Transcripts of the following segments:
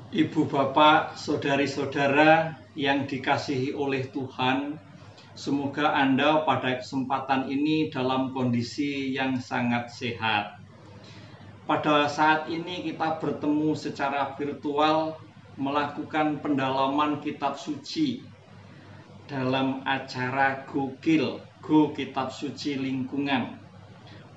Ibu bapak, saudari-saudara yang dikasihi oleh Tuhan, semoga Anda pada kesempatan ini dalam kondisi yang sangat sehat. Pada saat ini kita bertemu secara virtual melakukan pendalaman kitab suci dalam acara Gokil, Go Kitab Suci Lingkungan.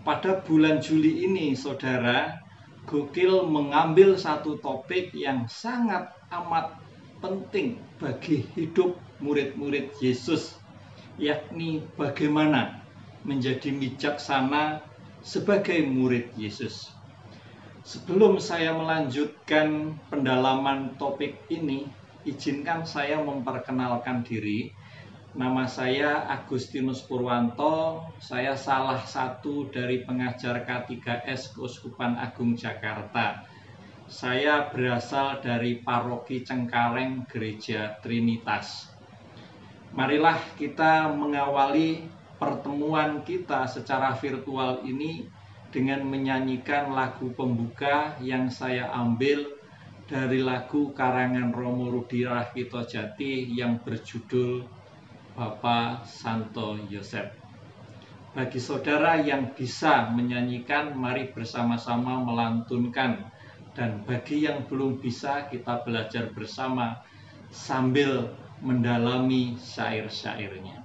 Pada bulan Juli ini, saudara, Gokil mengambil satu topik yang sangat amat penting bagi hidup murid-murid Yesus, yakni bagaimana menjadi bijaksana sebagai murid Yesus. Sebelum saya melanjutkan pendalaman topik ini, izinkan saya memperkenalkan diri. Nama saya Agustinus Purwanto, saya salah satu dari pengajar K3S Keuskupan Agung Jakarta. Saya berasal dari Paroki Cengkareng Gereja Trinitas. Marilah kita mengawali pertemuan kita secara virtual ini dengan menyanyikan lagu pembuka yang saya ambil dari lagu karangan Romo Rudi Rahito Jati yang berjudul Bapak Santo Yosef. Bagi saudara yang bisa menyanyikan, mari bersama-sama melantunkan. Dan bagi yang belum bisa, kita belajar bersama sambil mendalami syair-syairnya.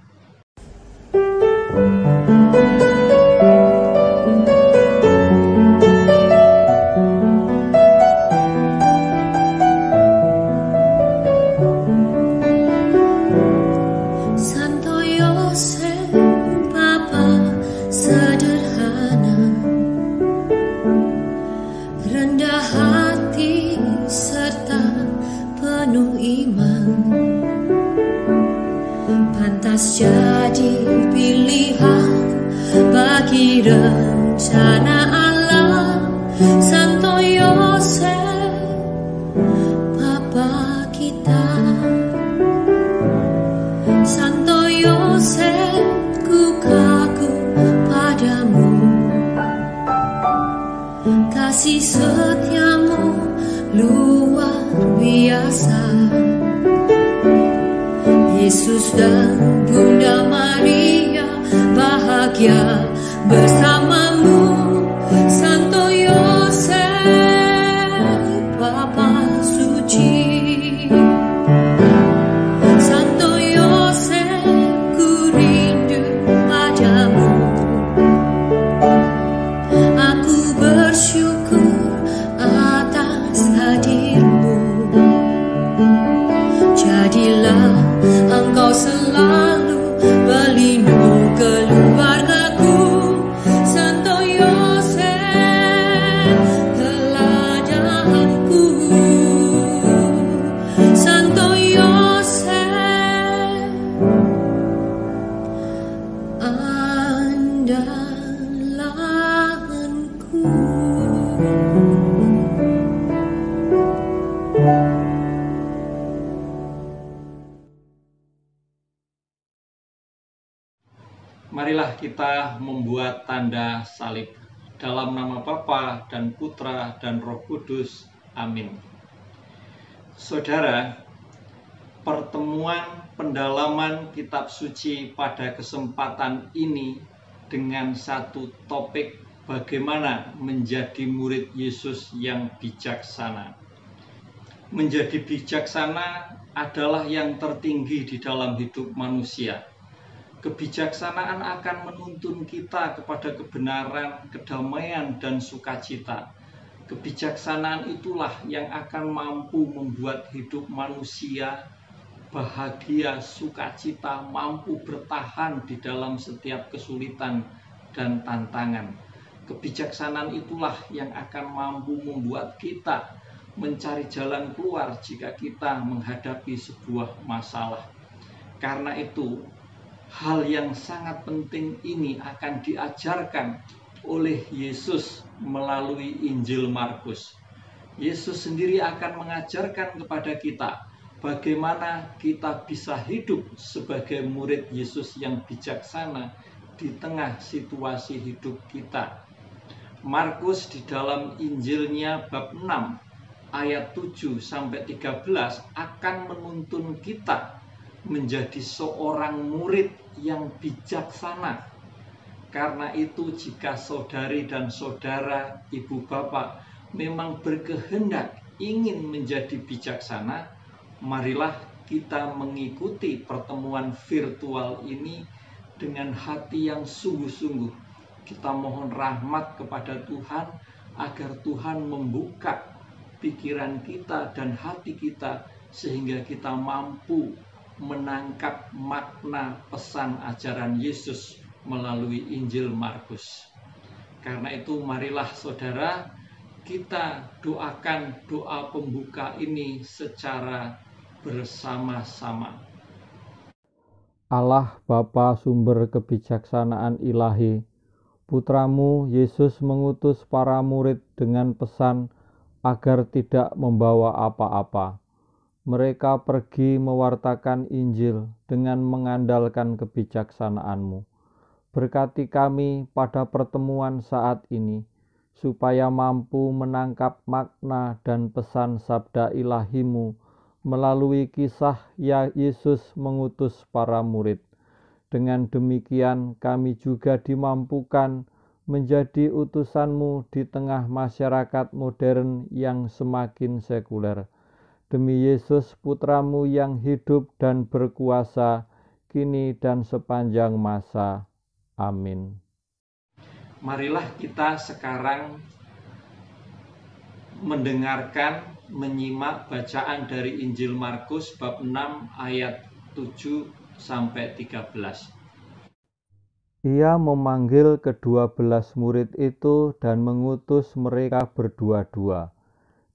Jadi pilihan bagi rencana Allah. Santo Yosef, Bapa kita. Santo Yosef, ku kagum padamu, kasih setiamu luar biasa. Yesus dan Bunda Maria bahagia bersamamu. Santo Yosef, Bapa suci. Santo Yosef, ku rindu padamu. Aku bersyukur atas hadirmu. Jadilah Engkau selalu pelindung keluargaku. Santo Yosef, teladanku. Santo Yosef, andalanku. Marilah kita membuat tanda salib. Dalam nama Bapa dan Putra dan Roh Kudus. Amin. Saudara, pertemuan pendalaman kitab suci pada kesempatan ini dengan satu topik bagaimana menjadi murid Yesus yang bijaksana. Menjadi bijaksana adalah yang tertinggi di dalam hidup manusia. Kebijaksanaan akan menuntun kita kepada kebenaran, kedamaian, dan sukacita. Kebijaksanaan itulah yang akan mampu membuat hidup manusia bahagia, sukacita, mampu bertahan di dalam setiap kesulitan dan tantangan. Kebijaksanaan itulah yang akan mampu membuat kita mencari jalan keluar jika kita menghadapi sebuah masalah. Karena itu, hal yang sangat penting ini akan diajarkan oleh Yesus melalui Injil Markus. Yesus sendiri akan mengajarkan kepada kita bagaimana kita bisa hidup sebagai murid Yesus yang bijaksana di tengah situasi hidup kita. Markus di dalam Injilnya bab 6 ayat 7 sampai 13 akan menuntun kita menjadi seorang murid yang bijaksana. Karena itu jika saudari dan saudara, ibu bapak memang berkehendak ingin menjadi bijaksana, marilah kita mengikuti pertemuan virtual ini dengan hati yang sungguh-sungguh. Kita mohon rahmat kepada Tuhan agar Tuhan membuka pikiran kita dan hati kita sehingga kita mampu menangkap makna pesan ajaran Yesus melalui Injil Markus. Karena itu marilah saudara, kita doakan doa pembuka ini secara bersama-sama. Allah Bapa sumber kebijaksanaan ilahi, Putramu Yesus mengutus para murid dengan pesan agar tidak membawa apa-apa. Mereka pergi mewartakan Injil dengan mengandalkan kebijaksanaan-Mu. Berkati kami pada pertemuan saat ini, supaya mampu menangkap makna dan pesan sabda ilahi-Mu melalui kisah Yesus mengutus para murid. Dengan demikian kami juga dimampukan menjadi utusan-Mu di tengah masyarakat modern yang semakin sekuler. Demi Yesus Putra-Mu yang hidup dan berkuasa, kini dan sepanjang masa. Amin. Marilah kita sekarang mendengarkan, menyimak bacaan dari Injil Markus bab 6 ayat 7 sampai 13. Ia memanggil ke-12 murid itu dan mengutus mereka berdua-dua.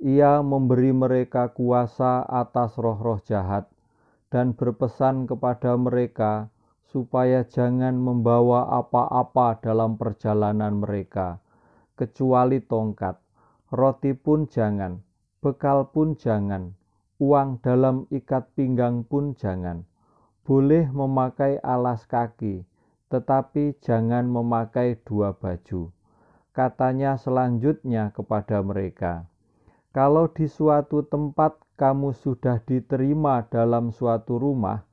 Ia memberi mereka kuasa atas roh-roh jahat dan berpesan kepada mereka supaya jangan membawa apa-apa dalam perjalanan mereka, kecuali tongkat, roti pun jangan, bekal pun jangan, uang dalam ikat pinggang pun jangan. Boleh memakai alas kaki, tetapi jangan memakai 2 baju. Katanya selanjutnya kepada mereka, kalau di suatu tempat kamu sudah diterima dalam suatu rumah,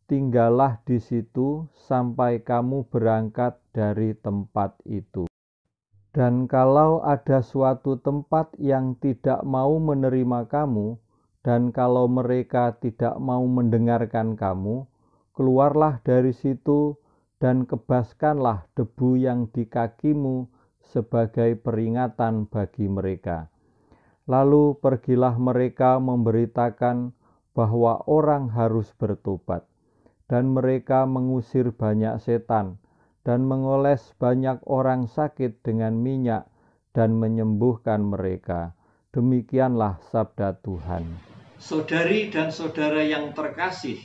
tinggallah di situ sampai kamu berangkat dari tempat itu. Dan kalau ada suatu tempat yang tidak mau menerima kamu, dan kalau mereka tidak mau mendengarkan kamu, keluarlah dari situ dan kebaskanlah debu yang di kakimu sebagai peringatan bagi mereka. Lalu pergilah mereka memberitakan bahwa orang harus bertobat, dan mereka mengusir banyak setan, dan mengoles banyak orang sakit dengan minyak, dan menyembuhkan mereka. Demikianlah sabda Tuhan. Saudari dan saudara yang terkasih,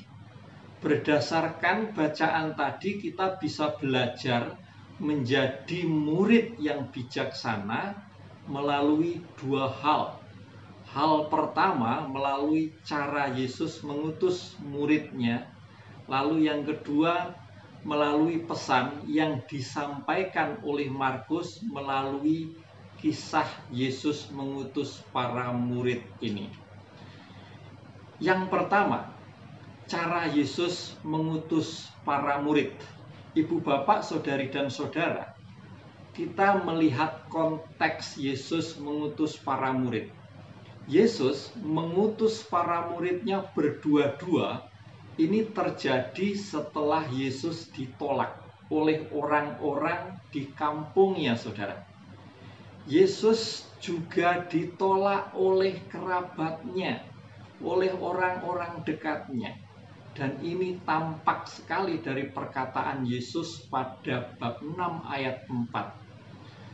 berdasarkan bacaan tadi kita bisa belajar menjadi murid yang bijaksana melalui 2 hal. Hal pertama melalui cara Yesus mengutus muridnya, lalu yang kedua melalui pesan yang disampaikan oleh Markus melalui kisah Yesus mengutus para murid ini. Yang pertama, cara Yesus mengutus para murid. Ibu bapak, saudari dan saudara, kita melihat konteks Yesus mengutus para murid. Yesus mengutus para muridnya berdua-dua. Ini terjadi setelah Yesus ditolak oleh orang-orang di kampungnya, saudara. Yesus juga ditolak oleh kerabatnya, oleh orang-orang dekatnya. Dan ini tampak sekali dari perkataan Yesus pada bab 6 ayat 4.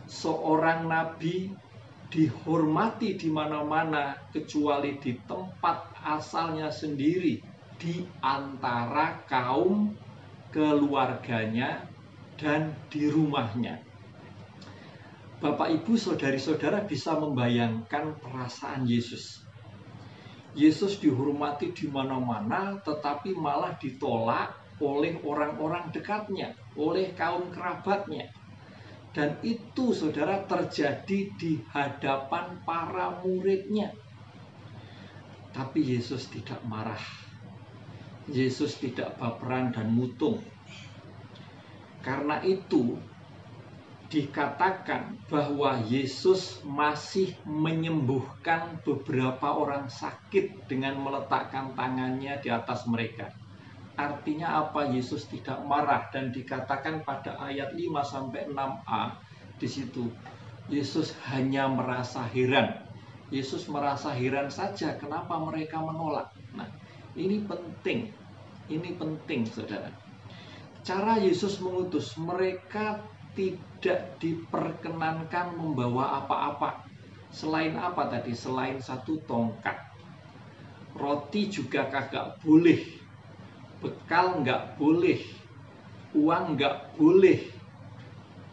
Seorang nabi dihormati di mana-mana kecuali di tempat asalnya sendiri, di antara kaum keluarganya dan di rumahnya. Bapak, Ibu, saudari-saudara bisa membayangkan perasaan Yesus. Yesus dihormati di mana-mana, tetapi malah ditolak oleh orang-orang dekatnya, oleh kaum kerabatnya. Dan itu, saudara, terjadi di hadapan para muridnya. Tapi Yesus tidak marah. Yesus tidak baperan dan mutung. Karena itu dikatakan bahwa Yesus masih menyembuhkan beberapa orang sakit dengan meletakkan tangannya di atas mereka. Artinya apa? Yesus tidak marah, dan dikatakan pada ayat 5-6a di situ Yesus hanya merasa heran. Yesus merasa heran saja kenapa mereka menolak. Nah, ini penting saudara. Cara Yesus mengutus, mereka tidak diperkenankan membawa apa-apa. Selain apa tadi? Selain satu tongkat. Roti juga kagak boleh. Bekal nggak boleh. Uang nggak boleh.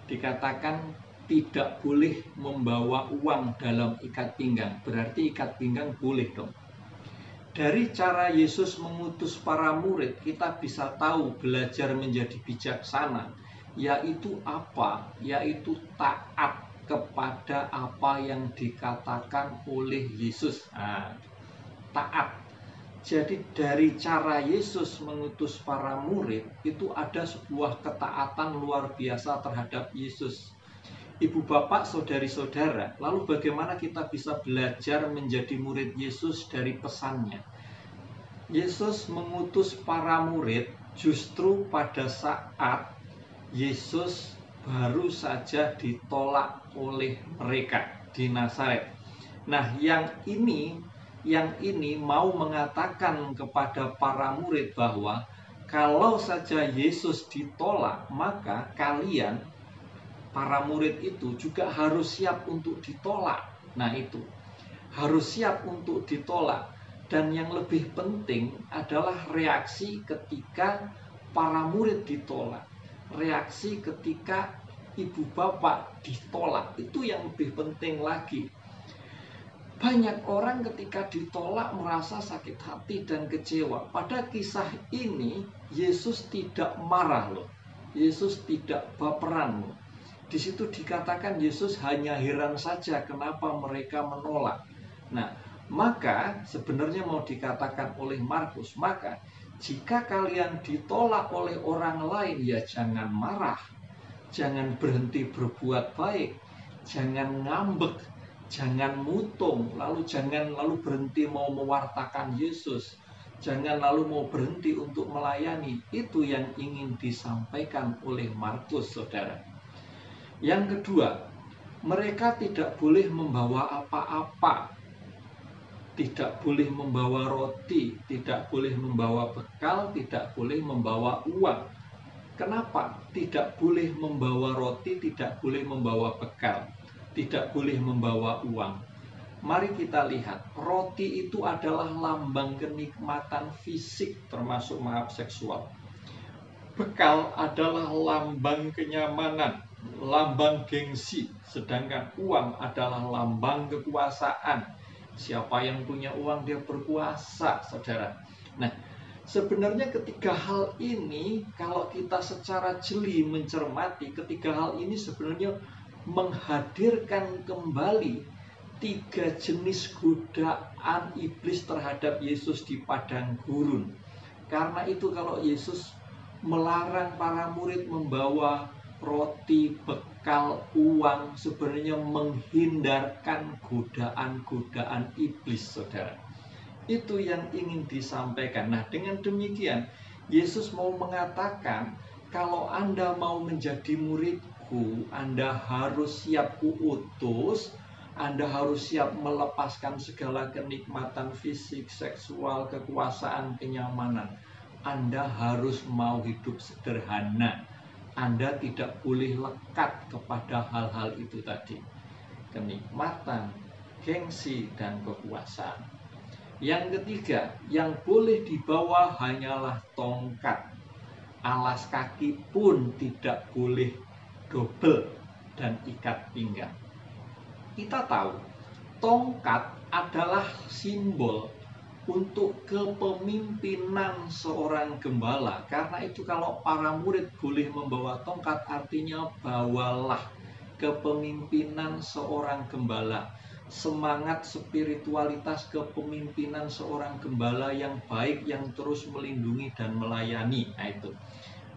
Dikatakan tidak boleh membawa uang dalam ikat pinggang. Berarti ikat pinggang boleh dong. Dari cara Yesus mengutus para murid, kita bisa tahu belajar menjadi bijaksana. Yaitu apa? Yaitu taat kepada apa yang dikatakan oleh Yesus. Nah, taat. Jadi dari cara Yesus mengutus para murid, itu ada sebuah ketaatan luar biasa terhadap Yesus. Ibu bapak, saudari-saudara, lalu bagaimana kita bisa belajar menjadi murid Yesus dari pesannya? Yesus mengutus para murid justru pada saat Yesus baru saja ditolak oleh mereka di Nazaret. Nah, yang ini mau mengatakan kepada para murid bahwa kalau saja Yesus ditolak, maka kalian, para murid itu juga harus siap untuk ditolak. Nah, itu harus siap untuk ditolak. Dan yang lebih penting adalah reaksi ketika para murid ditolak. Reaksi ketika ibu bapak ditolak, itu yang lebih penting lagi. Banyak orang ketika ditolak merasa sakit hati dan kecewa. Pada kisah ini Yesus tidak marah loh. Yesus tidak baperan loh. Di situ dikatakan Yesus hanya heran saja kenapa mereka menolak. Nah, maka sebenarnya mau dikatakan oleh Markus, maka jika kalian ditolak oleh orang lain, ya jangan marah, jangan berhenti berbuat baik, jangan ngambek, jangan mutung, jangan berhenti mau mewartakan Yesus, jangan lalu mau berhenti untuk melayani. Itu yang ingin disampaikan oleh Markus, saudara. Yang kedua, mereka tidak boleh membawa apa-apa. Tidak boleh membawa roti, tidak boleh membawa bekal, tidak boleh membawa uang. Kenapa? Tidak boleh membawa roti, tidak boleh membawa bekal, tidak boleh membawa uang. Mari kita lihat, roti itu adalah lambang kenikmatan fisik, termasuk seksual. Bekal adalah lambang kenyamanan, lambang gengsi, sedangkan uang adalah lambang kekuasaan. Siapa yang punya uang dia berkuasa, saudara. Nah, sebenarnya ketiga hal ini, kalau kita secara jeli mencermati, ketiga hal ini sebenarnya menghadirkan kembali tiga jenis godaan iblis terhadap Yesus di padang gurun. Karena itu kalau Yesus melarang para murid membawa roti, bekal, uang, sebenarnya menghindarkan godaan-godaan iblis, saudara. Itu yang ingin disampaikan. Nah, dengan demikian Yesus mau mengatakan, kalau Anda mau menjadi muridku, Anda harus siap kuutus, Anda harus siap melepaskan segala kenikmatan fisik, seksual, kekuasaan, kenyamanan. Anda harus mau hidup sederhana. Anda tidak boleh lekat kepada hal-hal itu tadi. Kenikmatan, gengsi, dan kekuasaan. Yang ketiga, yang boleh dibawa hanyalah tongkat. Alas kaki pun tidak boleh double dan ikat pinggang. Kita tahu, tongkat adalah simbol untuk kepemimpinan seorang gembala. Karena itu kalau para murid boleh membawa tongkat, artinya bawalah kepemimpinan seorang gembala. semangat spiritualitas kepemimpinan seorang gembala yang baik, yang terus melindungi dan melayani. Nah itu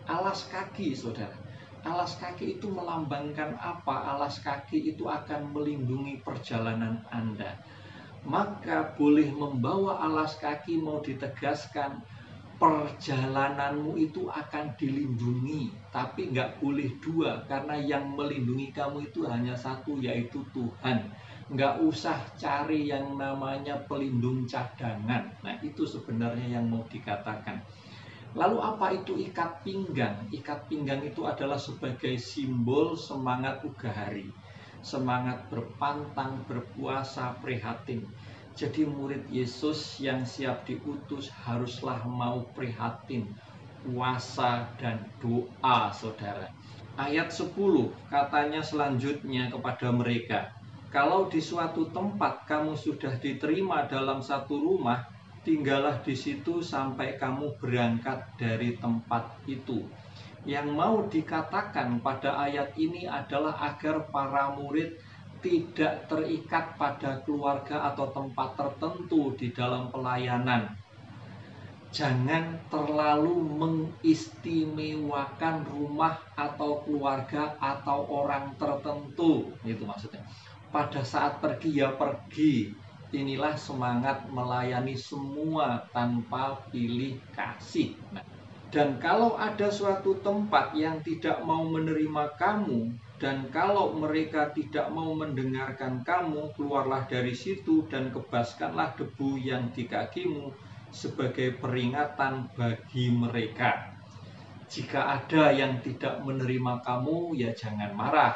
alas kaki, saudara. Alas kaki itu melambangkan apa? Alas kaki itu akan melindungi perjalanan Anda. Maka boleh membawa alas kaki, mau ditegaskan perjalananmu itu akan dilindungi, tapi nggak boleh dua, karena yang melindungi kamu itu hanya satu, yaitu Tuhan. Nggak usah cari yang namanya pelindung cadangan. Nah itu sebenarnya yang mau dikatakan. Lalu apa itu ikat pinggang? Ikat pinggang itu adalah sebagai simbol semangat ugahari, semangat berpantang, berpuasa, prihatin. Jadi murid Yesus yang siap diutus haruslah mau prihatin, puasa dan doa, saudara. Ayat 10 katanya selanjutnya kepada mereka, kalau di suatu tempat kamu sudah diterima dalam satu rumah, tinggallah di situ sampai kamu berangkat dari tempat itu. Yang mau dikatakan pada ayat ini adalah agar para murid tidak terikat pada keluarga atau tempat tertentu di dalam pelayanan. Jangan terlalu mengistimewakan rumah atau keluarga atau orang tertentu. Itu maksudnya. Pada saat pergi ya pergi. Inilah semangat melayani semua tanpa pilih kasih. Nah, dan kalau ada suatu tempat yang tidak mau menerima kamu, dan kalau mereka tidak mau mendengarkan kamu, keluarlah dari situ dan kebaskanlah debu yang di kakimu sebagai peringatan bagi mereka. Jika ada yang tidak menerima kamu, ya jangan marah.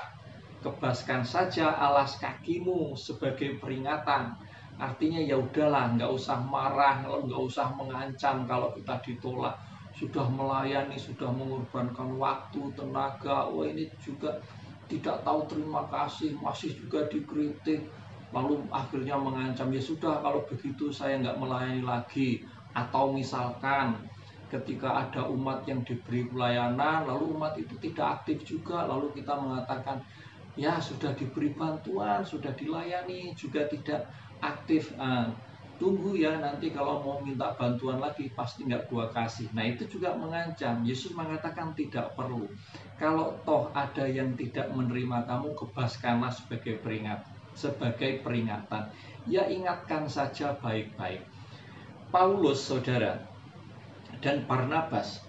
Kebaskan saja alas kakimu sebagai peringatan. Artinya ya udahlah, nggak usah marah, nggak usah mengancam kalau kita ditolak. Sudah melayani, sudah mengorbankan waktu, tenaga, wah ini juga tidak tahu terima kasih, masih juga dikritik. Lalu akhirnya mengancam, ya sudah kalau begitu saya nggak melayani lagi. Atau misalkan ketika ada umat yang diberi pelayanan, lalu umat itu tidak aktif juga, lalu kita mengatakan, ya sudah diberi bantuan, sudah dilayani, juga tidak aktif. Tunggu ya, nanti kalau mau minta bantuan lagi pasti nggak gua kasih. Nah itu juga mengancam. Yesus mengatakan tidak perlu. Kalau toh ada yang tidak menerima kamu, kebaskanlah sebagai peringatan. Ya ingatkan saja baik-baik. Paulus, saudara, dan Barnabas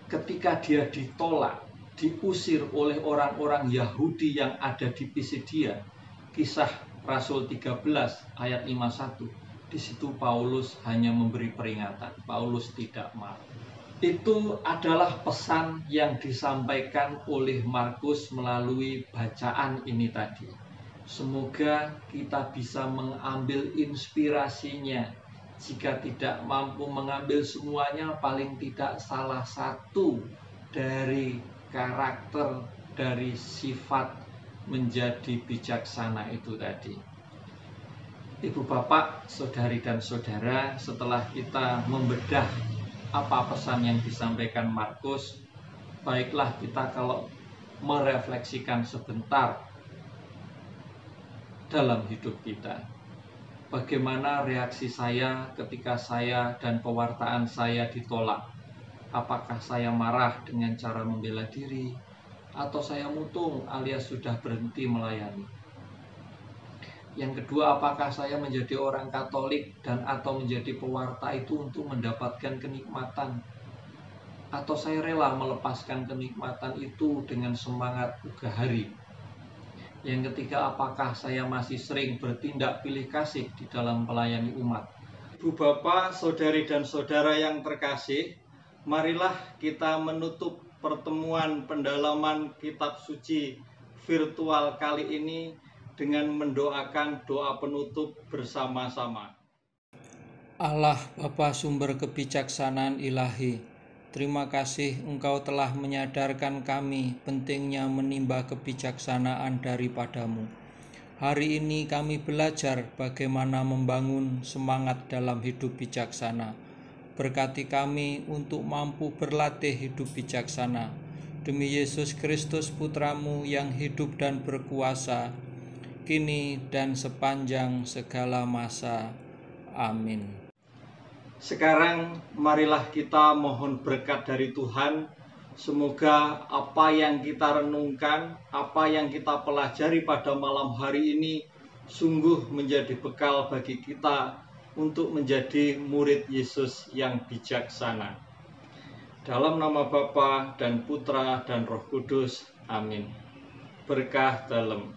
ketika dia ditolak, diusir oleh orang-orang Yahudi yang ada di Pisidia, Kisah Rasul 13 ayat 51. Di situ Paulus hanya memberi peringatan. Paulus tidak marah. Itu adalah pesan yang disampaikan oleh Markus melalui bacaan ini tadi. Semoga kita bisa mengambil inspirasinya. Jika tidak mampu mengambil semuanya, paling tidak salah satu dari karakter, dari sifat menjadi bijaksana itu tadi. Ibu bapak, saudari dan saudara, setelah kita membedah apa pesan yang disampaikan Markus, baiklah kita kalau merefleksikan sebentar dalam hidup kita. Bagaimana reaksi saya ketika saya dan pewartaan saya ditolak? Apakah saya marah dengan cara membela diri? Atau saya mutung alias sudah berhenti melayani? Yang kedua, apakah saya menjadi orang Katolik dan atau menjadi pewarta itu untuk mendapatkan kenikmatan? Atau saya rela melepaskan kenikmatan itu dengan semangat ugahari? Yang ketiga, apakah saya masih sering bertindak pilih kasih di dalam melayani umat? Ibu bapak, saudari dan saudara yang terkasih, marilah kita menutup pertemuan pendalaman kitab suci virtual kali ini dengan mendoakan doa penutup bersama-sama. Allah Bapa sumber kebijaksanaan ilahi, terima kasih Engkau telah menyadarkan kami pentingnya menimba kebijaksanaan daripadamu. Hari ini kami belajar bagaimana membangun semangat dalam hidup bijaksana. Berkati kami untuk mampu berlatih hidup bijaksana. Demi Yesus Kristus Putramu yang hidup dan berkuasa, kini dan sepanjang segala masa. Amin. Sekarang marilah kita mohon berkat dari Tuhan. Semoga apa yang kita renungkan, apa yang kita pelajari pada malam hari ini sungguh menjadi bekal bagi kita untuk menjadi murid Yesus yang bijaksana. Dalam nama Bapa dan Putra dan Roh Kudus. Amin. Berkah dalam.